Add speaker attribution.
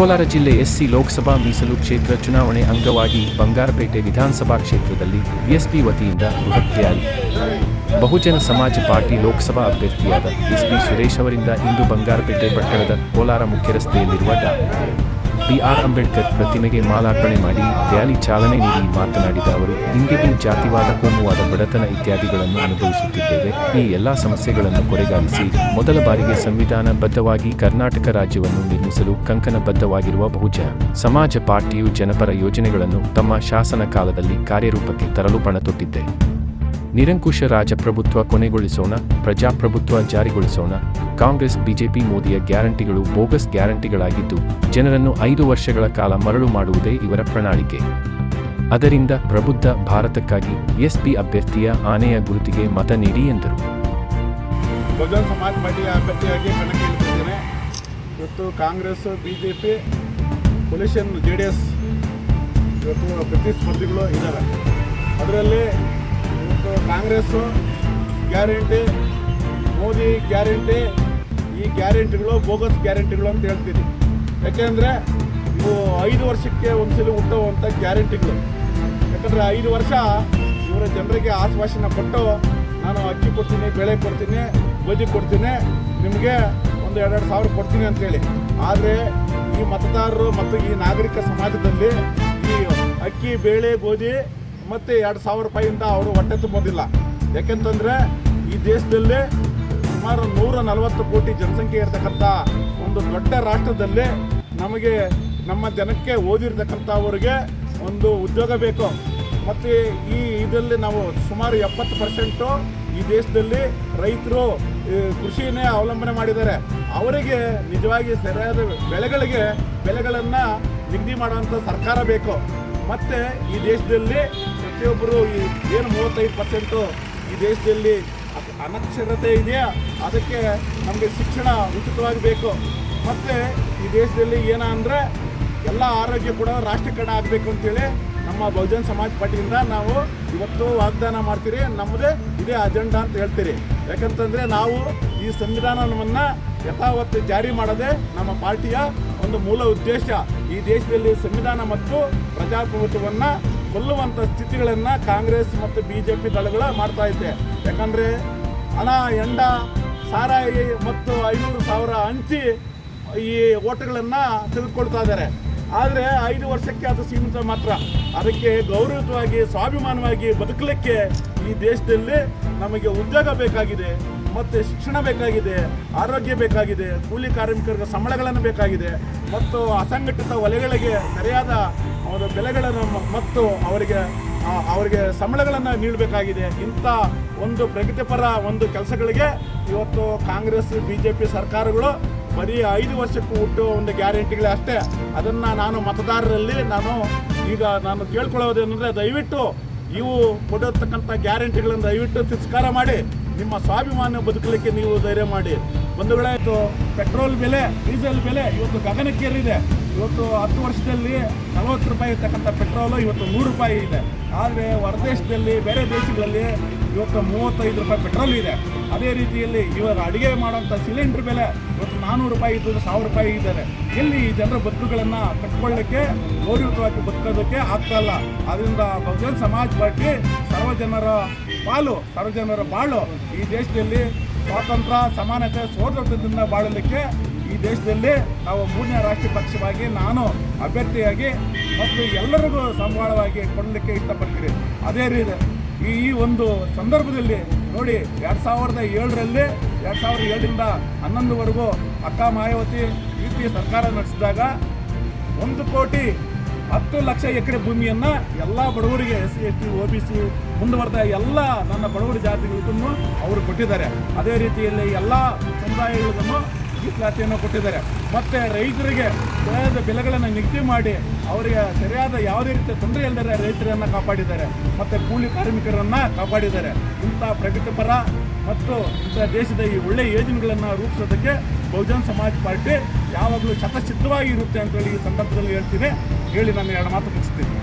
Speaker 1: ಕೋಲಾರ ಜಿಲ್ಲೆ ಎಸ್ಸಿ ಲೋಕಸಭಾ ಮೀಸಲು ಕ್ಷೇತ್ರ ಚುನಾವಣೆ ಅಂಗವಾಗಿ ಬಂಗಾರಪೇಟೆ ವಿಧಾನಸಭಾ ಕ್ಷೇತ್ರದಲ್ಲಿ ಬಿಎಸ್ಪಿ ವತಿಯಿಂದ ಬೃಹತ್ ರ್ಯಾಲಿ. ಬಹುಜನ ಸಮಾಜ ಪಾರ್ಟಿ ಲೋಕಸಭಾ ಅಭ್ಯರ್ಥಿಯಾದ ಎಸ್ಪಿ ಸುರೇಶ್ ಅವರಿಂದ ಇಂದು ಬಂಗಾರಪೇಟೆ ಪಟ್ಟಣದ ಕೋಲಾರ ಮುಖ್ಯ ರಸ್ತೆಯಲ್ಲಿರುವ ಡಾ. ಬಿ.ಆರ್. ಅಂಬೇಡ್ಕರ್ ಪ್ರತಿಮೆಗೆ ಮಾಲಾರ್ಪಣೆ ಮಾಡಿ ರ್ಯಾಲಿ ಚಾಲನೆ ನೀಡಿ ಮಾತನಾಡಿದ ಅವರು, ಇಂದಿಗೂ ಜಾತಿವಾದ, ಕೋಮುವಾದ, ಬಡತನ ಇತ್ಯಾದಿಗಳನ್ನು ಅನುಭವಿಸುತ್ತಿದ್ದೇವೆ. ಈ ಎಲ್ಲಾ ಸಮಸ್ಯೆಗಳನ್ನು ಕೊನೆಗಾಣಿಸಿ ಮೊದಲ ಬಾರಿಗೆ ಸಂವಿಧಾನಬದ್ಧವಾಗಿ ಕರ್ನಾಟಕ ರಾಜ್ಯವನ್ನು ನಿರ್ಮಿಸಲು ಕಂಕಣಬದ್ಧವಾಗಿರುವ ಬಹುಜನ ಸಮಾಜ ಪಾರ್ಟಿಯು ಜನಪರ ಯೋಜನೆಗಳನ್ನು ತಮ್ಮ ಶಾಸನ ಕಾಲದಲ್ಲಿ ಕಾರ್ಯರೂಪಕ್ಕೆ ತರಲು ಪಣ ತೊಟ್ಟಿದೆ. ನಿರಂಕುಶ ರಾಜಪ್ರಭುತ್ವ ಕೊನೆಗೊಳಿಸೋಣ, ಪ್ರಜಾಪ್ರಭುತ್ವ ಜಾರಿಗೊಳಿಸೋಣ. ಕಾಂಗ್ರೆಸ್ ಬಿಜೆಪಿ ಮೋದಿಯ ಗ್ಯಾರಂಟಿಗಳು ಬೋಗಸ್ ಗ್ಯಾರಂಟಿಗಳಾಗಿದ್ದು ಜನರನ್ನು 5 ವರ್ಷಗಳ ಕಾಲ ಮರಳು ಮಾಡುವುದೇ ಇವರ ಪ್ರಣಾಳಿಕೆ. ಅದರಿಂದ ಪ್ರಬುದ್ಧ ಭಾರತಕ್ಕಾಗಿ ಎಸ್ಪಿ ಅಭ್ಯರ್ಥಿಯ ಆನೆಯ ಗುರುತಿಗೆ ಮತ ನೀಡಿ ಎಂದರು.
Speaker 2: ಬಹುಜನ ಸಮಾಜ ಪಾರ್ಟಿಯ ಅಭ್ಯರ್ಥಿಯಾಗಿ ಕಣಕ್ಕೆ ಇಳಿದಿದ್ದೇನೆ. ಇವತ್ತು ಕಾಂಗ್ರೆಸ್, ಬಿಜೆಪಿ, ಕೊಲಿಷನ್, JDS ಇವತ್ತು ಪ್ರತಿಸ್ಪರ್ಧಿಗಳು ಇದ್ದಾರೆ. ಅದರಲ್ಲಿ ಕಾಂಗ್ರೆಸ್ಸು ಗ್ಯಾರಂಟಿ, ಮೋದಿ ಗ್ಯಾರಂಟಿ, ಈ ಗ್ಯಾರಂಟಿಗಳು ಬೋಗಸ್ ಗ್ಯಾರಂಟಿಗಳು ಅಂತ ಹೇಳ್ತೀನಿ. ಯಾಕೆಂದರೆ ಇವು 5 ವರ್ಷಕ್ಕೆ ಒಂದ್ಸಲ ಹುಟ್ಟುವಂಥ ಗ್ಯಾರಂಟಿಗಳು. ಯಾಕಂದರೆ 5 ವರ್ಷ ಇವರ ಜನರಿಗೆ ಆಶ್ವಾಸನೆ ಕೊಟ್ಟು, ನಾನು ಅಕ್ಕಿ ಕೊಡ್ತೀನಿ, ಬೆಳೆ ಕೊಡ್ತೀನಿ, ಗೋಧಿ ಕೊಡ್ತೀನಿ, ನಿಮಗೆ ಒಂದು 2-2 ಸಾವಿರ ಕೊಡ್ತೀನಿ ಅಂತೇಳಿ. ಆದರೆ ಈ ಮತದಾರರು ಮತ್ತು ಈ ನಾಗರಿಕ ಸಮಾಜದಲ್ಲಿ ಈ ಅಕ್ಕಿ, ಬೇಳೆ, ಗೋಧಿ ಮತ್ತು 2,000 ರೂಪಾಯಿಯಿಂದ ಅವರು ಹೊಟ್ಟೆ ತುಂಬೋದಿಲ್ಲ. ಯಾಕೆಂತಂದರೆ ಈ ದೇಶದಲ್ಲಿ ಸುಮಾರು 140 ಕೋಟಿ ಜನಸಂಖ್ಯೆ ಇರತಕ್ಕಂಥ ಒಂದು ದೊಡ್ಡ ರಾಷ್ಟ್ರದಲ್ಲಿ ನಮಗೆ, ನಮ್ಮ ಜನಕ್ಕೆ ಓದಿರ್ತಕ್ಕಂಥವ್ರಿಗೆ ಒಂದು ಉದ್ಯೋಗ ಬೇಕು. ಮತ್ತು ಈ ಇದರಲ್ಲಿ ನಾವು ಸುಮಾರು 70% ಈ ದೇಶದಲ್ಲಿ ರೈತರು ಕೃಷಿನೇ ಅವಲಂಬನೆ ಮಾಡಿದ್ದಾರೆ. ಅವರಿಗೆ ನಿಜವಾಗಿ ಸರಿಯಾದ ಬೆಳೆಗಳನ್ನು ನಿಗದಿ ಮಾಡುವಂಥ ಸರ್ಕಾರ ಬೇಕು. ಮತ್ತು ಈ ದೇಶದಲ್ಲಿ ಪ್ರತಿಯೊಬ್ಬರು ಏನು 35% ಈ ದೇಶದಲ್ಲಿ ಅನಕ್ಷರತೆ ಇದೆಯಾ, ಅದಕ್ಕೆ ನಮಗೆ ಶಿಕ್ಷಣ ಉಚಿತವಾಗಿ ಬೇಕು. ಮತ್ತು ಈ ದೇಶದಲ್ಲಿ ಏನಂದರೆ ಎಲ್ಲ ಆರೋಗ್ಯ ಕೂಡ ರಾಷ್ಟ್ರೀಕರಣ ಆಗಬೇಕು ಅಂತೇಳಿ ನಮ್ಮ ಬಹುಜನ ಸಮಾಜ ಪಾರ್ಟಿಯಿಂದ ನಾವು ಇವತ್ತು ವಾಗ್ದಾನ ಮಾಡ್ತೀರಿ. ನಮ್ಮದೇ ಇದೇ ಅಜೆಂಡಾ ಅಂತ ಹೇಳ್ತೀರಿ. ಯಾಕಂತಂದರೆ ನಾವು ಈ ಸಂವಿಧಾನವನ್ನು ಯಥಾವತ್ತು ಜಾರಿ ಮಾಡೋದೇ ನಮ್ಮ ಪಾರ್ಟಿಯ ಒಂದು ಮೂಲ ಉದ್ದೇಶ. ಈ ದೇಶದಲ್ಲಿ ಸಂವಿಧಾನ ಮತ್ತು ಪ್ರಜಾಪ್ರಭುತ್ವವನ್ನು ಕೊಲ್ಲುವಂಥ ಸ್ಥಿತಿಗಳನ್ನು ಕಾಂಗ್ರೆಸ್ ಮತ್ತು BJP ದಳಗಳು ಮಾಡ್ತಾ ಇದೆ. ಯಾಕಂದರೆ ಹಣ, ಎಂಡ, ಸಾರಾಯಿ ಮತ್ತು 500,000 ಹಂಚಿ ಈ ಓಟ್ಗಳನ್ನು ತೆಗೆದುಕೊಳ್ತಾ ಇದ್ದಾರೆ. ಆದರೆ 5 ವರ್ಷಕ್ಕೆ ಅದು ಸೀಮಿತ ಮಾತ್ರ. ಅದಕ್ಕೆ ಗೌರವಯುತವಾಗಿ, ಸ್ವಾಭಿಮಾನವಾಗಿ ಬದುಕಲಿಕ್ಕೆ ಈ ದೇಶದಲ್ಲಿ ನಮಗೆ ಉದ್ಯೋಗ ಬೇಕಾಗಿದೆ, ಮತ್ತು ಶಿಕ್ಷಣ ಬೇಕಾಗಿದೆ, ಆರೋಗ್ಯ ಬೇಕಾಗಿದೆ, ಕೂಲಿ ಕಾರ್ಮಿಕರಿಗೆ ಸಂಬಳಗಳನ್ನು ಬೇಕಾಗಿದೆ, ಮತ್ತು ಅಸಂಘಟಿತ ವಲಯಗಳಿಗೆ ಸರಿಯಾದ ಬೆಲೆಗಳನ್ನು ಮತ್ತು ಅವರಿಗೆ ಸಂಬಳಗಳನ್ನು ನೀಡಬೇಕಾಗಿದೆ. ಇಂಥ ಒಂದು ಪ್ರಗತಿಪರ ಒಂದು ಕೆಲಸಗಳಿಗೆ ಇವತ್ತು ಕಾಂಗ್ರೆಸ್, BJP ಸರ್ಕಾರಗಳು ಬರೀ 5 ವರ್ಷಕ್ಕೂ ಹುಟ್ಟುವ ಒಂದು ಗ್ಯಾರಂಟಿಗಳೇ ಅಷ್ಟೇ. ಅದನ್ನು ನಾನು ಮತದಾರರಲ್ಲಿ ನಾನು ಕೇಳ್ಕೊಳ್ಳೋದೇನೆಂದರೆ, ದಯವಿಟ್ಟು ಇವು ಕೊಡಿರ್ತಕ್ಕಂಥ ಗ್ಯಾರಂಟಿಗಳನ್ನು ದಯವಿಟ್ಟು ತಿರಸ್ಕಾರ ಮಾಡಿ ನಿಮ್ಮ ಸ್ವಾಭಿಮಾನ ಬದುಕಲಿಕ್ಕೆ ನೀವು ಧೈರ್ಯ ಮಾಡಿ. ಬಂಧುಗಳಾಯಿತು, ಪೆಟ್ರೋಲ್ ಬೆಲೆ, ಡೀಸೆಲ್ ಬೆಲೆ ಇವತ್ತು ಗಗನಕ್ಕೇರಿದೆ. ಇವತ್ತು 10 ವರ್ಷದಲ್ಲಿ 40 ರೂಪಾಯಿ ಇರ್ತಕ್ಕಂಥ ಪೆಟ್ರೋಲು ಇವತ್ತು 100 ರೂಪಾಯಿ ಇದೆ. ಆದರೆ ಹೊರದೇಶದಲ್ಲಿ, ಬೇರೆ ದೇಶಗಳಲ್ಲಿ ಇವತ್ತು 35 ರೂಪಾಯಿ ಪೆಟ್ರೋಲ್ ಇದೆ. ಅದೇ ರೀತಿಯಲ್ಲಿ ಇವಾಗ ಅಡುಗೆ ಮಾಡೋಂಥ ಸಿಲಿಂಡ್ರ್ ಬೆಲೆ ಇವತ್ತು 400 ರೂಪಾಯಿ ಇದ್ದು 1000 ರೂಪಾಯಿ ಇದ್ದಾರೆ. ಎಲ್ಲಿ ಈ ಜನರ ಬದುಕುಗಳನ್ನು ಕಟ್ಕೊಳ್ಳಿಕ್ಕೆ, ಗೌರವಯುತವಾಗಿ ಬದುಕೋದಕ್ಕೆ ಆಗ್ತಾಯಿಲ್ಲ. ಆದ್ದರಿಂದ ಬಹುಜನ ಸಮಾಜ ಪಾರ್ಟಿ ಸರ್ವಜನರ ಪಾಲು, ಸರ್ವಜನರ ಬಾಳು, ಈ ದೇಶದಲ್ಲಿ ಸ್ವಾತಂತ್ರ್ಯ, ಸಮಾನತೆ, ಸೋದರತ್ವದಿಂದ ಬಾಳಲಿಕ್ಕೆ ಈ ದೇಶದಲ್ಲಿ ನಾವು 3ನೇ ರಾಷ್ಟ್ರೀಯ ಪಕ್ಷವಾಗಿ ನಾನು ಅಭ್ಯರ್ಥಿಯಾಗಿ ಮತ್ತು ಎಲ್ಲರಿಗೂ ಸಂಬಳವಾಗಿ ಕೊಡಲಿಕ್ಕೆ ಇಷ್ಟಪಡ್ತೀರಿ. ಅದೇ ರೀತಿ ಈ ಒಂದು ಸಂದರ್ಭದಲ್ಲಿ ನೋಡಿ, 2007ರಲ್ಲಿ 2007ರಿಂದ 2011ವರೆಗೂ ಅಕ್ಕ ಮಾಯಾವತಿ ರೀತಿ ಸರ್ಕಾರ ನಡೆಸಿದಾಗ 1,10,00,000 ಎಕರೆ ಭೂಮಿಯನ್ನು ಎಲ್ಲ ಬಡವರಿಗೆ, SC ST OBC ಮುಂದುವರೆದ ಎಲ್ಲ ನನ್ನ ಬಡವರ ಜಾತಿಗಳಿಗೂ ಅವರು ಕೊಟ್ಟಿದ್ದಾರೆ. ಅದೇ ರೀತಿಯಲ್ಲಿ ಎಲ್ಲ ಸಮುದಾಯಗಳಿಗೂ ಮೀಸಲಾತಿಯನ್ನು ಕೊಟ್ಟಿದ್ದಾರೆ. ಮತ್ತು ರೈತರಿಗೆ ಸರಿಯಾದ ಬೆಲೆಗಳನ್ನು ನಿಗದಿ ಮಾಡಿ ಅವರಿಗೆ ಸರಿಯಾದ ಯಾವುದೇ ರೀತಿಯ ತೊಂದರೆ ಇಲ್ಲದೆ ರೈತರನ್ನು ಕಾಪಾಡಿದ್ದಾರೆ, ಮತ್ತು ಕೂಲಿ ಕಾರ್ಮಿಕರನ್ನು ಕಾಪಾಡಿದ್ದಾರೆ. ಇಂಥ ಪ್ರಗತಿಪರ ಮತ್ತು ಇಂಥ ದೇಶದ ಈ ಒಳ್ಳೆಯ ಯೋಜನೆಗಳನ್ನು ರೂಪಿಸೋದಕ್ಕೆ ಬಹುಜನ ಸಮಾಜ ಪಾರ್ಟಿ ಯಾವಾಗಲೂ ಶತಸಿದ್ಧವಾಗಿ ಇರುತ್ತೆ ಅಂತೇಳಿ ಈ ಸಂದರ್ಭದಲ್ಲಿ ಹೇಳಿ ನಾನು 2 ಮಾತು ಮುಗಿಸ್ತೀನಿ.